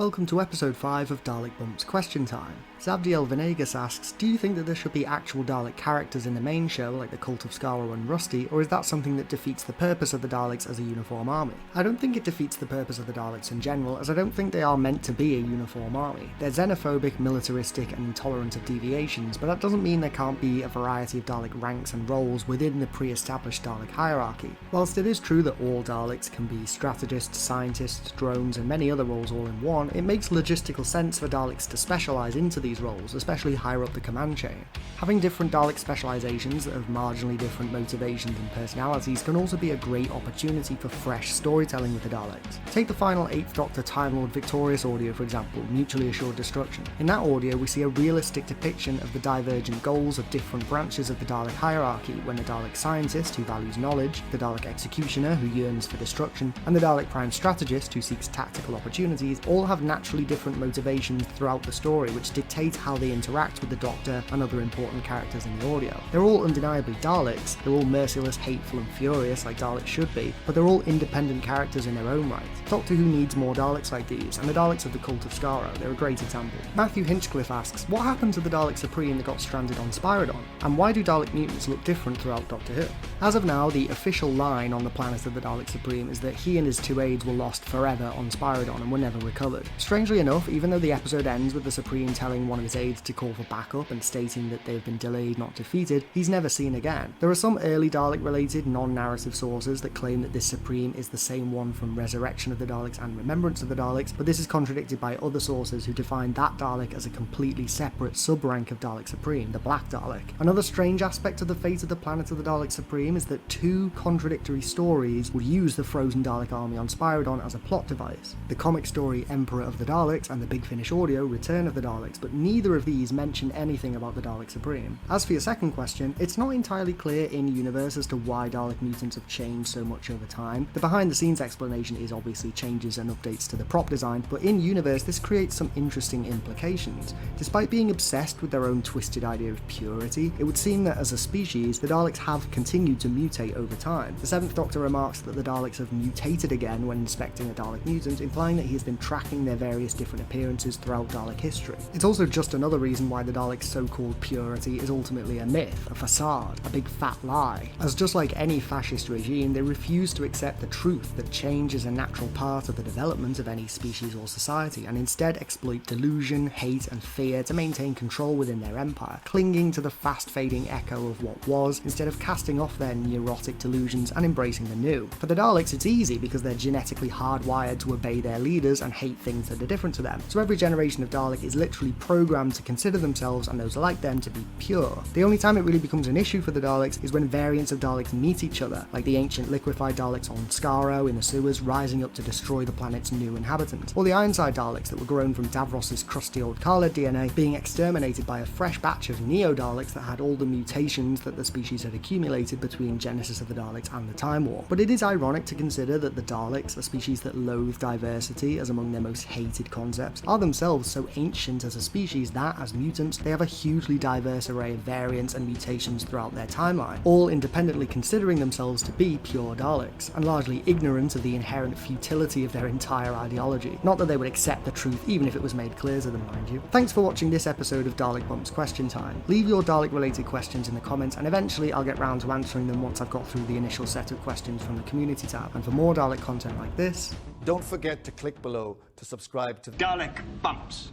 Welcome to episode 5 of Dalek Bumps Question Time. Zabdiel Venegas asks, do you think that there should be actual Dalek characters in the main show, like the Cult of Skaro and Rusty, or is that something that defeats the purpose of the Daleks as a uniform army? I don't think it defeats the purpose of the Daleks in general, as I don't think they are meant to be a uniform army. They're xenophobic, militaristic, and intolerant of deviations, but that doesn't mean there can't be a variety of Dalek ranks and roles within the pre-established Dalek hierarchy. Whilst it is true that all Daleks can be strategists, scientists, drones, and many other roles all in one, it makes logistical sense for Daleks to specialise into these roles, especially higher up the command chain. Having different Dalek specialisations that have marginally different motivations and personalities can also be a great opportunity for fresh storytelling with the Daleks. Take the final 8th Doctor Time Lord Victorious audio for example, Mutually Assured Destruction. In that audio we see a realistic depiction of the divergent goals of different branches of the Dalek hierarchy, when the Dalek Scientist, who values knowledge, the Dalek Executioner, who yearns for destruction, and the Dalek Prime Strategist, who seeks tactical opportunities, all have naturally different motivations throughout the story, which dictate how they interact with the Doctor and other important characters in the audio. They're all undeniably Daleks, they're all merciless, hateful and furious like Daleks should be, but they're all independent characters in their own right. Doctor Who needs more Daleks like these, and the Daleks of the Cult of Skaro, they're a great example. Matthew Hinchcliffe asks, what happened to the Dalek Supreme that got stranded on Spyridon? And why do Dalek mutants look different throughout Doctor Who? As of now, the official line on the planet of the Dalek Supreme is that he and his two aides were lost forever on Spyridon and were never recovered. Strangely enough, even though the episode ends with the Supreme telling one of his aides to call for backup and stating that they've been delayed, not defeated, he's never seen again. There are some early Dalek-related, non-narrative sources that claim that this Supreme is the same one from Resurrection of the Daleks and Remembrance of the Daleks, but this is contradicted by other sources who define that Dalek as a completely separate sub-rank of Dalek Supreme, the Black Dalek. Another strange aspect of the fate of the planet of the Dalek Supreme is that two contradictory stories would use the frozen Dalek army on Spyridon as a plot device. The comic story Emperor of the Daleks and the Big Finish audio Return of the Daleks, but neither of these mention anything about the Dalek Supreme. As for your second question, it's not entirely clear in-universe as to why Dalek mutants have changed so much over time. The behind-the-scenes explanation is obviously changes and updates to the prop design, but in-universe this creates some interesting implications. Despite being obsessed with their own twisted idea of purity, it would seem that as a species, the Daleks have continued to mutate over time. The 7th Doctor remarks that the Daleks have mutated again when inspecting a Dalek mutant, implying that he has been tracking their various different appearances throughout Dalek history. It's also just another reason why the Daleks' so-called purity is ultimately a myth, a facade, a big fat lie. As just like any fascist regime, they refuse to accept the truth that change is a natural part of the development of any species or society, and instead exploit delusion, hate and fear to maintain control within their empire, clinging to the fast-fading echo of what was, instead of casting off their neurotic delusions and embracing the new. For the Daleks it's easy because they're genetically hardwired to obey their leaders and hate things that are different to them, so every generation of Dalek is literally programmed to consider themselves and those like them to be pure. The only time it really becomes an issue for the Daleks is when variants of Daleks meet each other, like the ancient liquefied Daleks on Skaro in the sewers rising up to destroy the planet's new inhabitants, or the Ironside Daleks that were grown from Davros's crusty old Khaled DNA being exterminated by a fresh batch of Neo-Daleks that had all the mutations that the species had accumulated between Genesis of the Daleks and the Time War. But it is ironic to consider that the Daleks, a species that loathe diversity as among their most hated concepts, are themselves so ancient as a species that, as mutants, they have a hugely diverse array of variants and mutations throughout their timeline, all independently considering themselves to be pure Daleks, and largely ignorant of the inherent futility of their entire ideology. Not that they would accept the truth even if it was made clear to them, mind you. Thanks for watching this episode of Dalek Bumps Question Time. Leave your Dalek related questions in the comments and eventually I'll get round to answering them once I've got through the initial set of questions from the community tab. And for more Dalek content like this, don't forget to click below to subscribe to Dalek Bumps.